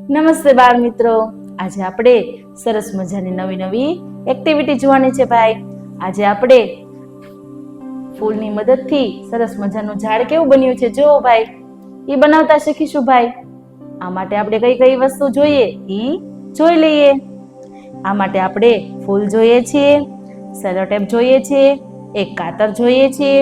નમસ્તે બાળ મિત્રો, આજે આપણે સરસ મજાની નવી નવી એક્ટિવિટી જોવાની છે ભાઈ। આજે આપણે ફૂલની મદદથી સરસ મજાનું ઝાડ કેવું બન્યું છે જો ભાઈ, એ બનાવતા શીખીશું ભાઈ। આ માટે આપણે કઈ કઈ વસ્તુ જોઈએ ઈ જોઈ લઈએ। આ માટે આપણે ફૂલ જોઈએ છીએ, સેલો ટેપ જોઈએ છીએ, એક કાતર જોઈએ છીએ,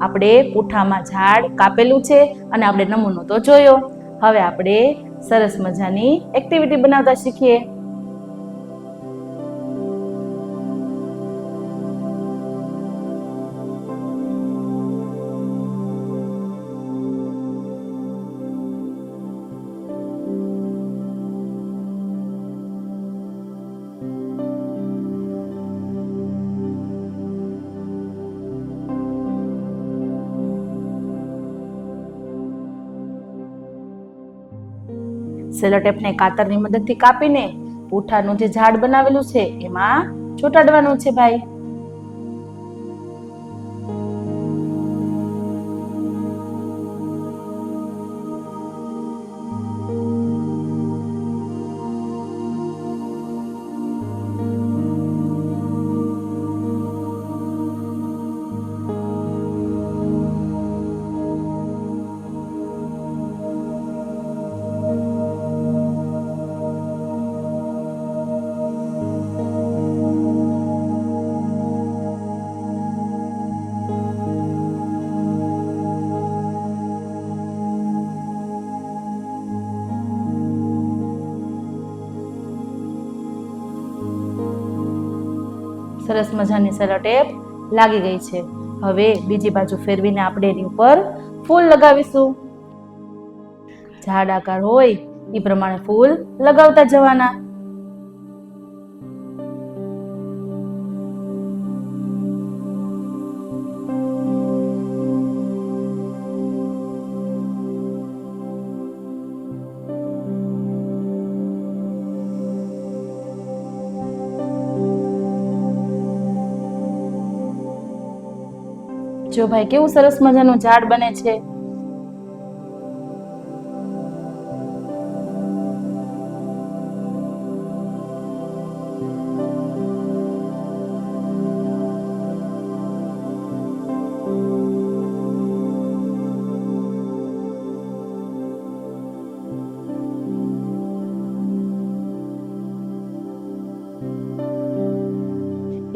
આપણે પૂઠામાં ઝાડ કાપેલું છે અને આપણે નમૂનો તો જોયો। હવે આપણે સરસ મજાની એક્ટિવિટી બનાવતા શીખીએ। સેલો ટેપને કાતરની મદદથી કાપીને પૂઠાનું જે ઝાડ બનાવેલું છે એમાં ચોંટાડવાનું છે ભાઈ। સરસ મજાની સેલો ટેપ લાગી ગઈ છે। હવે બીજી બાજુ ફેરવીને આપણે એની ઉપર ફૂલ લગાવીશું। ઝાડ આકાર હોય એ પ્રમાણે ફૂલ લગાવતા જવાના। જો ભાઈ કેવું સરસ મજાનું ઝાડ બને છે।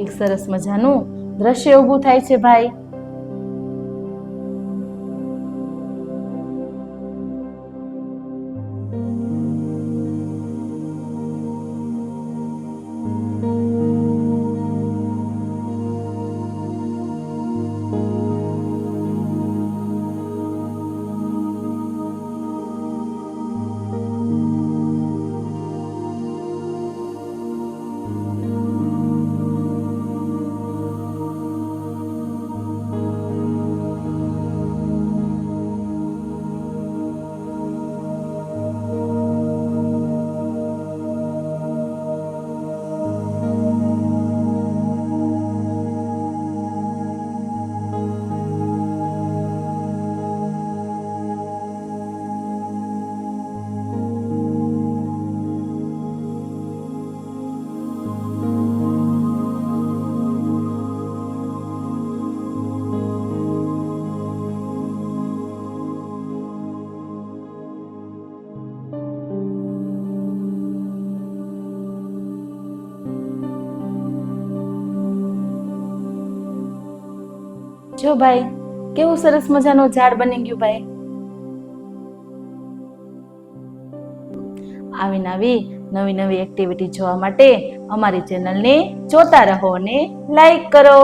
એક સરસ મજાનું દ્રશ્ય ઊભું થાય છે ભાઈ। જો ભાઈ કેવું સરસ મજાનું ઝાડ બની ગયું ભાઈ। આવી નવી નવી એક્ટિવિટી જોવા માટે અમારી ચેનલને જોતા રહો અને લાઈક કરો।